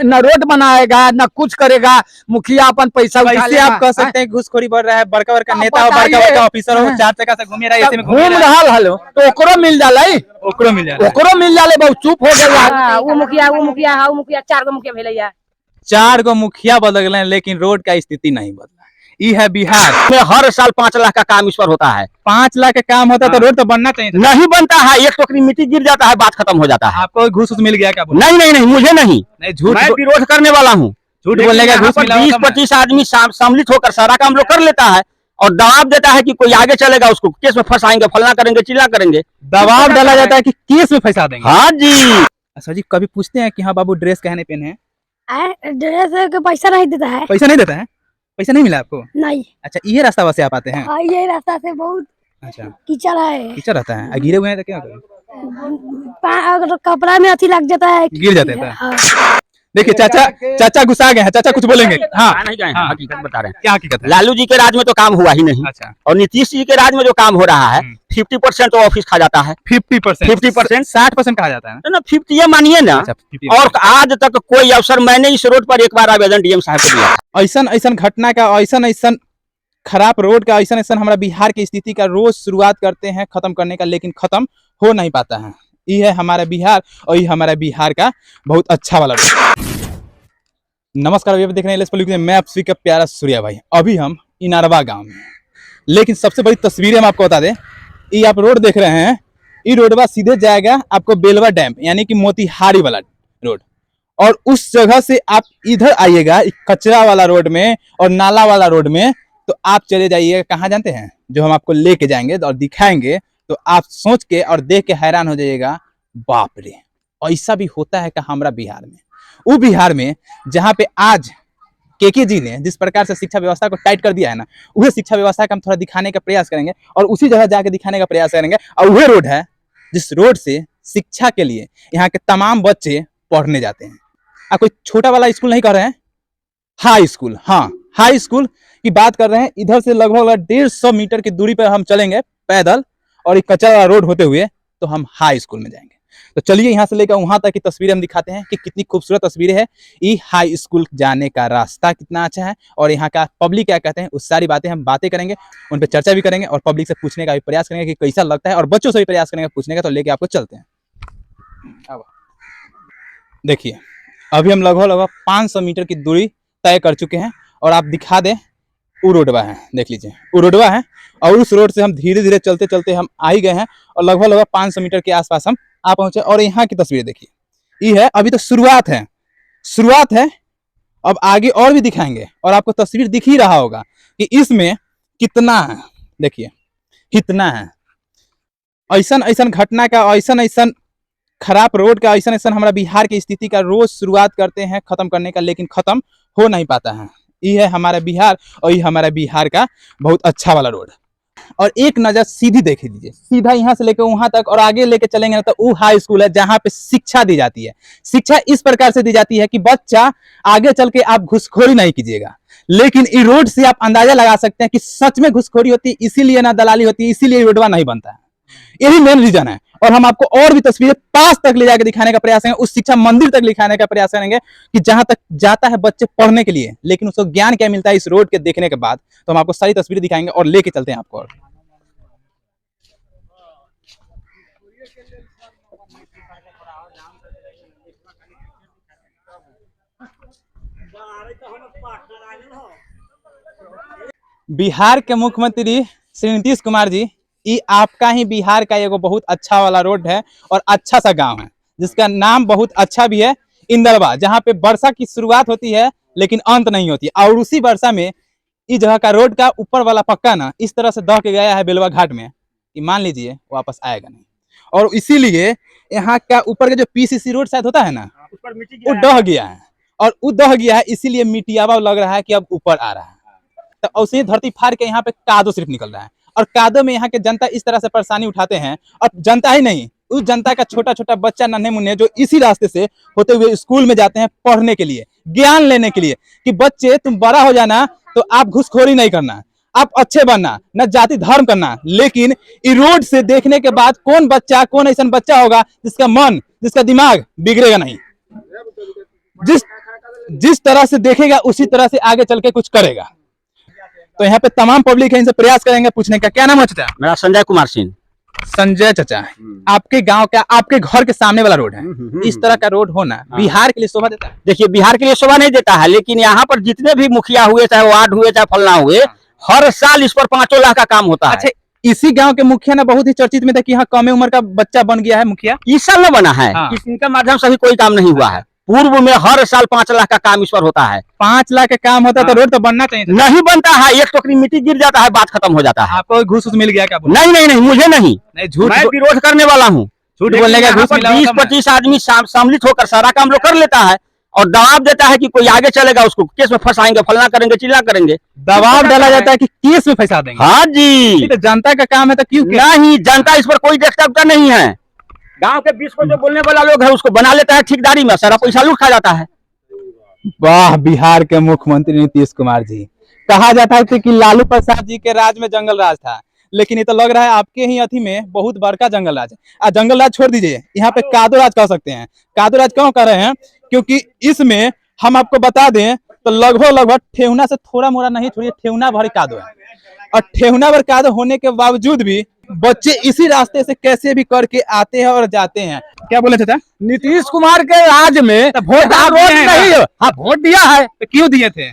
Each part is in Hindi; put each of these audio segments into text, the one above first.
न रोड बनाएगा न कुछ करेगा। मुखिया अपन पैसा कैसे आप कह सकते हैं घूसखोरी बढ़ रहा है? बड़का बड़का नेता हो, बड़का बड़का ऑफिसर हो, 4 चक्का से घूम रहा है, ऐसे में घूम रहा हलो तो ओकरो मिल जाला, ओकरो मिल जाए, ओकरो मिल जाले। बहुत चुप हो गया। वो मुखिया 4 गो मुखिया भेलैया। 4 गो मुखिया बदल गए लेकिन रोड का स्थिति नहीं बदला। ये है बिहार में हर साल 5 लाख का काम इस पर होता है। 5 लाख का काम होता तो रोड तो बनना चाहिए था। नहीं बनता है, एक टोकरी मिट्टी गिर जाता है, बात खत्म हो जाता है। आपको घूस मिल गया क्या? नहीं नहीं नहीं, मुझे नहीं, झूठ, मैं विरोध करने वाला हूँ। झूठ बोलने का घूस मिला 20-25 आदमी सम्मिलित होकर सारा काम लोग कर लेता है और दबाव देता है कि कोई आगे चलेगा उसको केस में फंसाएंगे, फलना करेंगे, चिल्ला करेंगे, दबाव डाला जाता है कि केस में फंसा देंगे। हाँ जी। अच्छा जी, कभी पूछते हैं कि हाँ बाबू ड्रेस कहने पहने हैं? ड्रेस का पैसा नहीं देता है। पैसा नहीं देता है? पैसा नहीं मिला आपको? नहीं। अच्छा, ये रास्ता वैसे आप आते हैं? हाँ, ये रास्ता से बहुत अच्छा, कीचड़ है। कीचड़ रहता है, गिरे हुए हैं तो क्या करें? अगर कपड़ा में अथी लग जाता है, गिर जाते हैं। हाँ। देखिए चाचा गुस्सा गए हैं, चाचा कुछ बोलेंगे। हाँ नहीं गए, हकीकत बता रहे हैं। क्या हकीकत है? लालू जी के राज में तो काम हुआ ही नहीं। अच्छा, और नीतीश जी के राज में जो काम हो रहा है 50% तो ऑफिस खा जाता है। 50%, 50%, 60% कहा जाता है ना 50 ये मानिए ना। अच्छा, 50%। और आज तक कोई अवसर मैंने इस रोड पर एक बार आवेदन डीएम साहब को दिया। ऐसा घटना का, ऐसा खराब रोड का, ऐसा हमारा बिहार की स्थिति का रोज शुरुआत करते हैं खत्म करने का, लेकिन खत्म हो नहीं पाता है। ये है हमारा बिहार और ये हमारा बिहार का बहुत अच्छा वाला रोड। नमस्कार, अभी देख रहे हैं मैं आप सभी का प्यारा सूर्या भाई। अभी हम इनारवा गांव में, लेकिन सबसे बड़ी तस्वीर हम आपको बता दें, ये आप रोड देख रहे हैं, ये रोडवा सीधे जाएगा आपको बेलवा डैम यानी कि मोतिहारी वाला रोड। और उस जगह से आप इधर आइएगा कचरा वाला रोड में और नाला वाला रोड में, तो आप चले जाइएगा कहाँ जानते हैं? जो हम आपको लेके जाएंगे और दिखाएंगे तो आप सोच के और देख के हैरान हो जाइएगा, बाप रे ऐसा भी होता है क्या हमारा बिहार में? वो बिहार में जहाँ पे आज केके जी ने जिस प्रकार से शिक्षा व्यवस्था को टाइट कर दिया है ना, वही शिक्षा व्यवस्था का हम थोड़ा दिखाने का प्रयास करेंगे और उसी जगह जाके दिखाने का प्रयास करेंगे। और वह रोड है जिस रोड से शिक्षा के लिए यहाँ के तमाम बच्चे पढ़ने जाते हैं। आप कोई छोटा वाला स्कूल नहीं कर रहे हैं, हाई स्कूल, हाँ हाई स्कूल की बात कर रहे हैं। इधर से लगभग 150 मीटर की दूरी पर हम चलेंगे पैदल और एक कच्चा वाला रोड होते हुए तो हम हाई स्कूल में जाएंगे। तो चलिए यहाँ से लेकर वहां तक की तस्वीरें हम दिखाते हैं कि कितनी खूबसूरत तस्वीरें है। ये हाई स्कूल जाने का रास्ता कितना अच्छा है और यहाँ का पब्लिक क्या कहते हैं, उस सारी बातें हम बातें करेंगे, उन पर चर्चा भी करेंगे और पब्लिक से पूछने का भी प्रयास करेंगे कि कैसा लगता है और बच्चों से भी प्रयास करेंगे पूछने का। तो लेके आपको चलते हैं। देखिए अभी हम लगभग 500 मीटर की दूरी तय कर चुके हैं और आप दिखा दें वो रोडवा है, देख लीजिए वो रोडवा है और उस रोड से हम धीरे धीरे चलते चलते हम आ ही गए हैं और लगभग 500 मीटर के आसपास हम आ पहुंचे। और यहाँ की तस्वीर देखिए, ये है अभी तो शुरुआत है, अब आगे और भी दिखाएंगे और आपको तस्वीर दिख ही रहा होगा कि इसमें कितना है। देखिए कितना है, ऐसा घटना का, ऐसा खराब रोड का, ऐसा हमारा बिहार की स्थिति का रोज शुरुआत करते हैं खत्म करने का, लेकिन खत्म हो नहीं पाता है। ये है हमारा बिहार और ये हमारा बिहार का बहुत अच्छा वाला रोड। और एक नजर सीधी देख लीजिए, सीधा यहाँ से लेकर वहां तक और आगे लेके चलेंगे ना तो वो हाई स्कूल है जहाँ पे शिक्षा दी जाती है। शिक्षा इस प्रकार से दी जाती है कि बच्चा आगे चल के आप घुसखोरी नहीं कीजिएगा, लेकिन इस रोड से आप अंदाजा लगा सकते हैं कि सच में घुसखोरी होती है, इसीलिए ना दलाली होती है, इसीलिए रोडवा नहीं बनता है। यही मेन रीजन है। और हम आपको और भी तस्वीरें पास तक ले जाकर दिखाने का प्रयास करेंगे, उस शिक्षा मंदिर तक दिखाने का प्रयास करेंगे कि जहां तक जाता है बच्चे पढ़ने के लिए, लेकिन उसको ज्ञान क्या मिलता है इस रोड के देखने के बाद। तो हम आपको सारी तस्वीरें दिखाएंगे और लेके चलते हैं आपको। और बिहार के मुख्यमंत्री श्री नीतीश कुमार जी, ये आपका ही बिहार का एगो बहुत अच्छा वाला रोड है और अच्छा सा गांव है जिसका नाम बहुत अच्छा भी है, इंदरवा, जहाँ पे वर्षा की शुरुआत होती है लेकिन अंत नहीं होती। और उसी वर्षा में इस जगह का रोड का ऊपर वाला पक्का ना इस तरह से दह के गया है बेलवा घाट में कि मान लीजिए वापस आएगा नहीं। और इसीलिए यहाँ का ऊपर का जो पीसीसी रोड शायद होता है ना, वो दह गया है और वो दह गया है, इसीलिए मिट्टियावा लग रहा है कि अब ऊपर आ रहा है। तो उसी धरती फाड़ के यहाँ पे कादो सिर्फ निकल रहा है और कादो में यहाँ के जनता इस तरह से परेशानी उठाते हैं। और जनता ही नहीं, उस जनता का छोटा छोटा बच्चा नन्हे मुन्ने जो इसी रास्ते से होते हुए स्कूल में जाते हैं पढ़ने के लिए, ज्ञान लेने के लिए कि बच्चे तुम बड़ा हो जाना तो आप घुसखोरी नहीं करना, आप अच्छे बनना, न जाति धर्म करना। लेकिन इस रोड से देखने के बाद कौन बच्चा, कौन ऐसा बच्चा होगा जिसका मन, जिसका दिमाग बिगड़ेगा नहीं। जिस तरह से देखेगा उसी तरह से आगे चल के कुछ करेगा। तो यहाँ पे तमाम पब्लिक है, इनसे प्रयास करेंगे पूछने का। क्या नाम है चाचा? मेरा संजय कुमार सिंह। संजय चाचा, आपके गांव का, आपके घर के सामने वाला रोड है, इस तरह का रोड होना बिहार के लिए शोभा देता है? देखिए, बिहार के लिए शोभा नहीं देता है, लेकिन यहाँ पर जितने भी मुखिया हुए, चाहे वार्ड हुए, चाहे फलना हुए, हर साल इस पर 5 लाख का काम होता है। अच्छा, इसी गांव के मुखिया ना बहुत ही चर्चित में था कि यहाँ कम उम्र का बच्चा बन गया है मुखिया। इस साल न बना है, हाँ। इनके माध्यम से अभी कोई काम नहीं हुआ है। पूर्व में हर साल 5 लाख का काम इस पर होता है। 5 लाख का काम होता है तो रोड तो बनना चाहिए था। नहीं बनता है, एक टोकरी मिट्टी गिर जाता है, बात खत्म हो जाता है। आपको घूस मिल गया क्या? नहीं नहीं नहीं, मुझे नहीं, झूठ मैं विरोध करने वाला हूँ। झूठ बोलने का घूस मिला 20-25 आदमी सम्मिलित होकर सारा काम लोग कर लेता है और दबाव देता है कि कोई आगे चलेगा उसको केस में फंसाएंगे, फलना करेंगे, चिल्ला करेंगे। दबाव डाला जाता है कि केस में फंसा देंगे। हाँ जी, तो जनता का काम है तो क्यों? नहीं, जनता इस पर कोई देखता नहीं है। गांव के 20 को जो बोलने वाला लोग है उसको बना लेता है ठेकेदारी में, सारा पैसा लूट खा जाता है। वाह, बिहार के मुख्यमंत्री नीतीश कुमार जी। कहा जाता है कि लालू प्रसाद जी के राज में जंगल राज था, लेकिन ये तो लग रहा है आपके ही अथी में बहुत बड़का जंगल राज है। जंगल राज छोड़ दीजिए, यहाँ पे कादो राज कह सकते हैं। कादो राज क्यों कर रहे हैं? क्योंकि इसमें हम आपको बता दें तो लगभग ठेहुना से थोड़ा मोड़ा नहीं, छोड़िए ठेहुना भर कादो है। और ठेहुना भर कादो होने के बावजूद भी बच्चे इसी रास्ते से कैसे भी करके आते हैं और जाते हैं। क्या बोले चाचा? नीतीश कुमार के राज में वोट नहीं, हाँ वोट दिया है। तो क्यों दिए थे?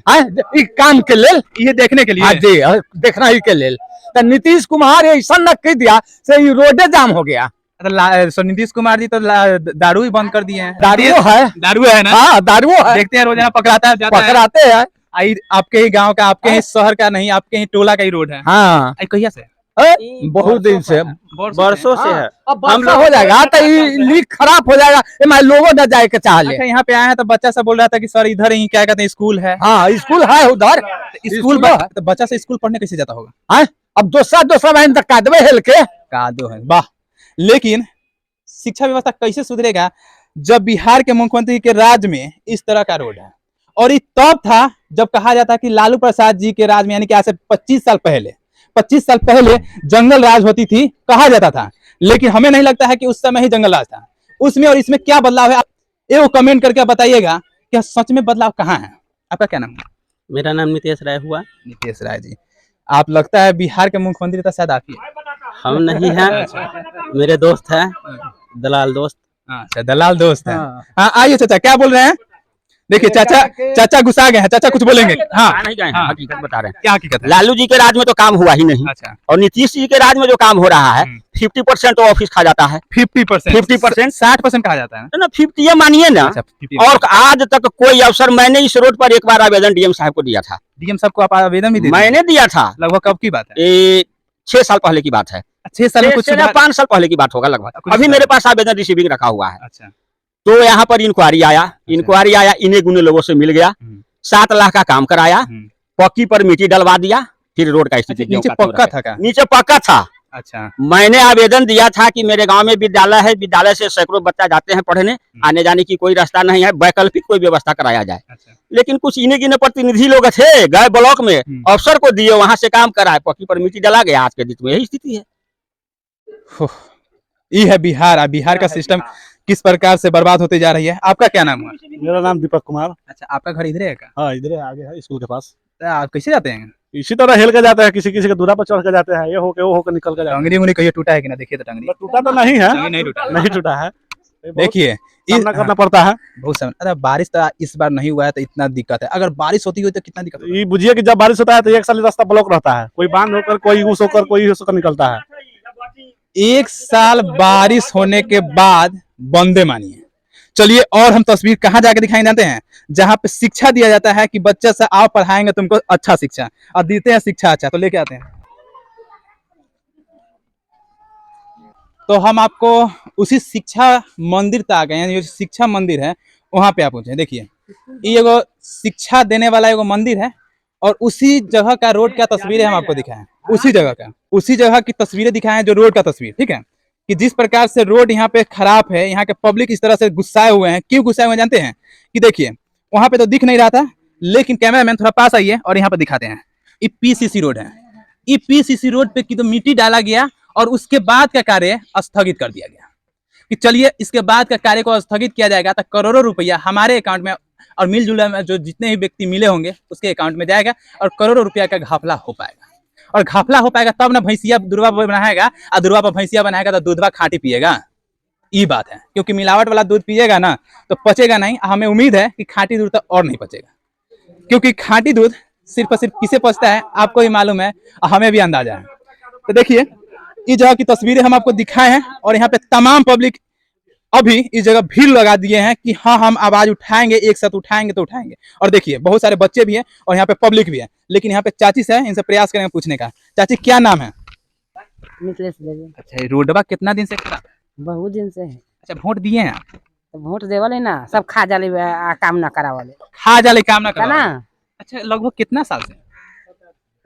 काम के लेल, ये देखने के लिए। हाँ जी, देखना ही के लेल। तो नीतीश कुमार ऐसा न कह दिया से रोडे जाम हो गया। तो नीतीश कुमार जी तो दारू ही बंद कर दिए हैं। दारू है ना? हाँ, दारू है। देखते हैं रोजाना पकड़ाता है, पकड़ाते हैं। आपके ही गांव का, आपके ही शहर का नहीं, आपके ही टोला का ही रोड है। हाँ, कहिया से? बहुत दिन से, बरसों से है। अब वर्षा हो जाएगा तो लीक खराब हो जाएगा, लोगों न जाए के चाह ले। अच्छा, यहाँ पे आए हैं तो बच्चा सब बोल रहा था कि सर इधर ही क्या कहते हैं स्कूल है। हाँ, स्कूल है उधर। स्कूल तो बच्चा से स्कूल पढ़ने कैसे जाता होगा? अब दूसरा बहन तक कादवे हेल के कादो है। वाह, लेकिन शिक्षा व्यवस्था कैसे सुधरेगा जब बिहार के मुख्यमंत्री के राज में इस तरह का रोड है? और ये तब था जब कहा जाता कि लालू प्रसाद जी के राज में, यानी कि आज से 25 साल पहले जंगल राज होती थी, कहा जाता था। लेकिन हमें नहीं लगता है कि उस समय ही जंगल राज था। उसमें और इसमें क्या बदलाव है, आप कमेंट करके बताइएगा कि सच में बदलाव कहाँ है। आपका क्या नाम है? मेरा नाम नितेश राय हुआ। नितेश राय जी, आप लगता है बिहार के मुख्यमंत्री तो शायद आप ही है। हम नहीं हैं, मेरे दोस्त हैं, दलाल दोस्त। अच्छा, दलाल दोस्त है। हाँ, आइए चाचा, क्या बोल रहे हैं? देखिए चाचा गुस्सा गए हैं, चाचा कुछ बोलेंगे। हाँ, नहीं गए हैं, हकीकत बता रहे हैं। क्या हकीकत है? लालू जी के राज में तो काम हुआ ही नहीं। अच्छा, और नीतीश जी के राज में जो काम हो रहा है 50% तो ऑफिस खा जाता है। 50%, 60% कहा जाता है ना, 50 मानिए ना। अच्छा, 50%। और आज तक कोई अवसर, मैंने इस रोड पर एक बार आवेदन डीएम साहब को दिया था। डीएम साहब को आप आवेदन भी दिए? मैंने दिया था। लगभग कब की बात है? 6 साल पहले की बात है। 6 साल में कुछ 5 साल पहले की बात होगा लगभग। अभी मेरे पास आवेदन रिसीविंग रखा हुआ है। अच्छा, तो यहाँ पर इंक्वायरी आया, इन्हें गुने लोगों से मिल गया, 7 लाख का काम कराया, पक्की पर मिट्टी डलवा दिया, फिर रोड का स्थिति नीचे पक्का था क्या? नीचे पक्का था। अच्छा, मैंने आवेदन दिया था कि मेरे गांव में विद्यालय है, विद्यालय से सैकड़ों बच्चा जाते हैं पढ़ने, आने जाने की कोई रास्ता नहीं है, वैकल्पिक कोई व्यवस्था कराया जाए। अच्छा, लेकिन कुछ इन्हें गिने प्रतिनिधि लोग थे, गए ब्लॉक में, अफसर को दिए, वहां से काम कराए, पक्की पर मिट्टी डला गया। आज के दिन में यही स्थिति है। ये है बिहार। बिहार का सिस्टम किस प्रकार से बर्बाद होते जा रही है। आपका क्या नाम है? मेरा नाम दीपक कुमार। अच्छा, आपका घर इधर है क्या? हाँ, इधर है, आगे है स्कूल के पास। तो आप कैसे जाते हैं? इसी तरह हेल के जाते हैं, किसी के दूरा पर चढ़ के जाते हैं, ये होके वो होकर निकल के जाते हैं। टंगड़ी कहिए टूटा है कि ना? देखिए तो टंगड़ी टूटा तो नहीं है, नहीं टूटा है। देखिए, सामना करना पड़ता है बहुत समय। अरे बारिश तो इस बार नहीं हुआ है तो इतना दिक्कत है। अगर बारिश होती हुई तो कितना दिक्कत है? ये बुझिए कि जब बारिश होता है तो एक साल रास्ता ब्लॉक रहता है, कोई बांध होकर, कोई यूस होकर, कोई यूस होकर निकलता है। 1 साल बारिश होने के बाद बंदे मानिए। चलिए, और हम तस्वीर कहाँ जाके दिखाई जाते हैं, जहाँ पे शिक्षा दिया जाता है कि बच्चे से आओ पढ़ाएंगे तुमको अच्छा शिक्षा, और देते हैं शिक्षा अच्छा, तो लेके आते हैं। तो हम आपको उसी शिक्षा मंदिर तक आ गए हैं। ये शिक्षा मंदिर है, वहां पे आप पहुंचे। देखिए, ये एगो शिक्षा देने वाला एगो मंदिर है, और उसी जगह का रोड का तस्वीर है, हम आपको दिखाएं। उसी जगह की तस्वीरें दिखाएं जो रोड का तस्वीर, ठीक है, कि जिस प्रकार से रोड यहाँ पे खराब है, यहाँ के पब्लिक इस तरह से गुस्साए हुए हैं। क्यों गुस्साए हुए जानते हैं? कि देखिए, वहां पे तो दिख नहीं रहा था, लेकिन कैमरामैन थोड़ा पास आइए और यहाँ पे दिखाते हैं। ये पीसीसी रोड है। ये पीसीसी रोड पे की तो मिट्टी डाला गया और उसके बाद का कार्य स्थगित कर दिया गया कि चलिए इसके बाद का कार्य को स्थगित किया जाएगा तो करोड़ों रुपया हमारे अकाउंट में और मिलजुल में जो जितने भी व्यक्ति मिले होंगे उसके अकाउंट में जाएगा और करोड़ों रुपया का घापला हो पाएगा। और घापला हो पाएगा तब ना भैंसिया दूधवा बनाएगा, और दूधवा पर भैंसिया बनाएगा तो दूधवा खाटी पिएगा। ये बात है, क्योंकि मिलावट वाला दूध पिएगा ना तो पचेगा नहीं। हमें उम्मीद है कि खाटी दूध तो और नहीं पचेगा, क्योंकि खाटी दूध सिर्फ और सिर्फ किसे पचता है आपको ही मालूम है, हमें भी अंदाजा है। तो देखिए इस जगह की तस्वीरें हम आपको दिखाए हैं और यहाँ पे तमाम पब्लिक अभी इस जगह भीड़ लगा दिए हैं कि हाँ हम आवाज उठाएंगे, एक साथ उठाएंगे तो उठाएंगे। और देखिए बहुत सारे बच्चे भी हैं और यहाँ पे पब्लिक भी है, लेकिन यहाँ पे चाची से इनसे प्रयास करेंगे पूछने का। चाची क्या नाम है? मिथिलेश देवी। अच्छा, ये रोडवा कितना दिन से खराब है? बहुत दिन से है। अच्छा, वोट दिए हैं आप? तो वोट देवले ना सब खा जाले काम ना करा वाले खा जाले काम ना है करा। ना। अच्छा, लगभग कितना साल से?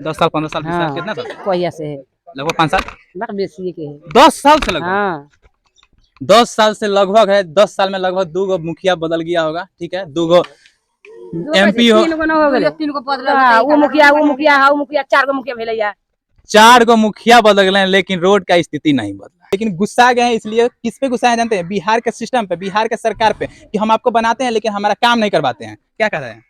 10 साल 15 साल 20 साल कितना साल? कोहिया से है लगभग 5 साल। बक बेसी के है। 10 साल से लगभग। हाँ 10 साल से लगभग है। 10 साल में लगभग 2 मुखिया बदल गया होगा, ठीक है, 2 एमपी हो, 3 गो ना हो गेले। 3 गो बदला। वो मुखिया 4 गो मुखिया भेले या। 4 गो मुखिया बदल गए, लेकिन रोड का स्थिति नहीं बदला। लेकिन गुस्सा गए हैं, इसलिए किस पे गुस्सा है जानते हैं? बिहार के सिस्टम पे, बिहार के सरकार पे, कि हम आपको बनाते हैं लेकिन हमारा काम नहीं करवाते हैं। क्या कह रहे हैं?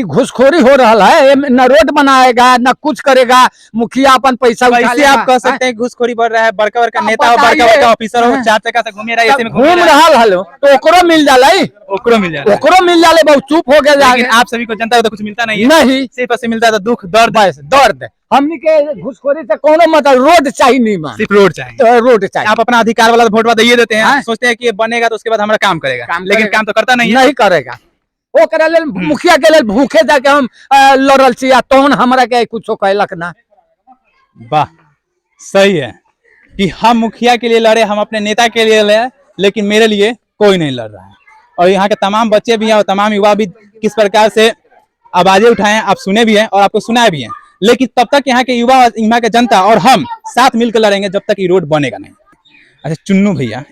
घुसखोरी हो रहा है, न रोड बनाएगा न कुछ करेगा, मुखिया अपन पैसा उठा वैसे लेगा। आप कह सकते हैं घुसखोरी बढ़ रहा है, बड़का बड़का आप नेता और बड़का बताइए। बड़का ऑफिसर हो 4 चक्का से घूम रहा है, ऐसे में घूम रहा तो ओकरो मिल जाला, ओकरो मिल जाए। ओकरो मिल जाले, बहुत चुप हो गया। लेकिन आप सभी को जनता को तो कुछ मिलता नहीं है, नहीं सिर्फ से मिलता है तो दुख दर्द, बस दर्द। हमनी के घुसखोरी से कोनो मतलब, रोड चाहिए नहीं मान, सिर्फ रोड चाहिए। तो रोड चाहिए। आप अपना अधिकार वाला वोट दे देते हैं, हाँ। सोचते हैं कि ये बनेगा तो उसके बाद हमारा काम करेगा, काम लेकिन करेगा। काम तो करता नहीं है। नहीं करेगा। वो करे लेल मुखिया के लेल भूखे जाके हम लड़ल छी, तोहन हमरा के कुछो कहलक ना। वाह, सही है कि हम मुखिया के लिए लड़े, हम अपने नेता के लिए लड़े, लेकिन मेरे लिए कोई नहीं लड़ रहा है। और यहाँ के तमाम बच्चे भी हैं और तमाम युवा भी किस प्रकार से आवाजें उठाए हैं आप सुने भी हैं और आपको सुनाए भी हैं, लेकिन तब तक यहाँ के युवा, यहाँ के जनता और हम साथ मिलकर लड़ेंगे जब तक ये रोड बनेगा नहीं। अच्छा चुन्नू भैया,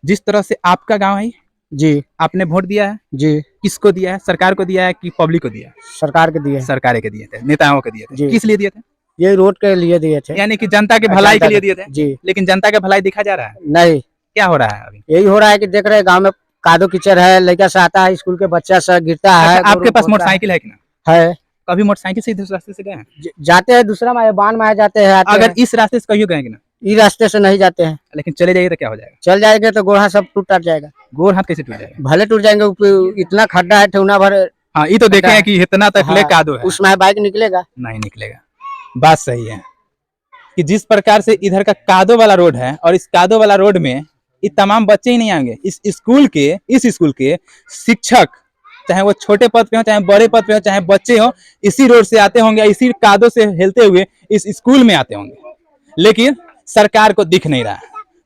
जिस तरह से आपका गाँव है जी, आपने वोट दिया है, जी किसको दिया है? सरकार को दिया है कि पब्लिक को दिया है? सरकार के दिए, सरकार के दिए थे, नेताओं को दिए थे। जी। किस लिए दिए थे? ये रोड के लिए दिए थे, यानी कि जनता के भलाई के लिए दिए थे। जी। लेकिन जनता के भलाई दिखा जा रहा है? नहीं, क्या हो रहा है अभी? यही हो रहा है कि देख रहे गांव में कादो कीचड़ है, लड़का से आता है, स्कूल के बच्चा से गिरता है। अच्छा, आपके पास मोटरसाइकिल है कि ना? है, कभी मोटरसाइकिल से इस रास्ते से गए हैं? जाते हैं दूसरा में बान में जाते हैं, आते अगर हैं। इस रास्ते से कहीं गए कि ना? इस रास्ते से नहीं जाते हैं, लेकिन चले जाइए तो क्या हो जाएगा? चल जाएंगे तो गोड़ा सब टूट जाएगा, गोर हाथ कैसे टूट जाएगा? भले टूट जाएंगे। इतना खड्डा है, ठेवना भर। हाँ, ये तो देखे हैं कि इतना तक ले हाँ, कादो है, उसमें बाइक निकलेगा नहीं निकलेगा। बात सही है कि जिस प्रकार से इधर का कादो वाला रोड है और इस कादो वाला रोड में ये तमाम बच्चे ही नहीं आएंगे। इस स्कूल के शिक्षक, चाहे वो छोटे पद पे हो, चाहे बड़े पद पे हो, चाहे बच्चे हो, इसी रोड से आते होंगे, इसी कादो से हिलते हुए इस स्कूल में आते होंगे। लेकिन सरकार को दिख नहीं रहा है,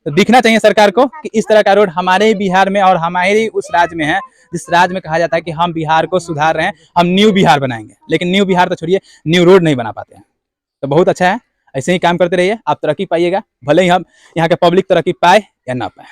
तो दिखना चाहिए सरकार को कि इस तरह का रोड हमारे ही बिहार में और हमारे ही उस राज्य में है जिस राज्य में कहा जाता है कि हम बिहार को सुधार रहे हैं, हम न्यू बिहार बनाएंगे। लेकिन न्यू बिहार तो छोड़िए, न्यू रोड नहीं बना पाते हैं। तो बहुत अच्छा है, ऐसे ही काम करते रहिए, आप तरक्की पाइएगा, भले ही हम यहाँ के पब्लिक तरक्की पाए या ना पाए।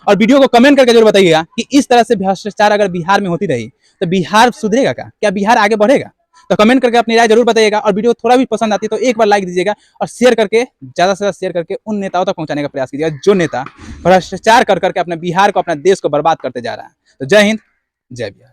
और वीडियो को कमेंट करके जरूर बताइएगा कि इस तरह से भ्रष्टाचार अगर बिहार में होती रही तो बिहार सुधरेगा क्या बिहार आगे बढ़ेगा? तो कमेंट करके अपनी राय जरूर बताइएगा। और वीडियो थोड़ा भी पसंद आती है तो एक बार लाइक दीजिएगा और शेयर करके, ज्यादा से ज्यादा शेयर करके उन नेताओं तक पहुंचाने का प्रयास कीजिएगा जो नेता भ्रष्टाचार कर करके अपने बिहार को, अपने देश को बर्बाद करते जा रहा है। तो जय हिंद, जय बिहार।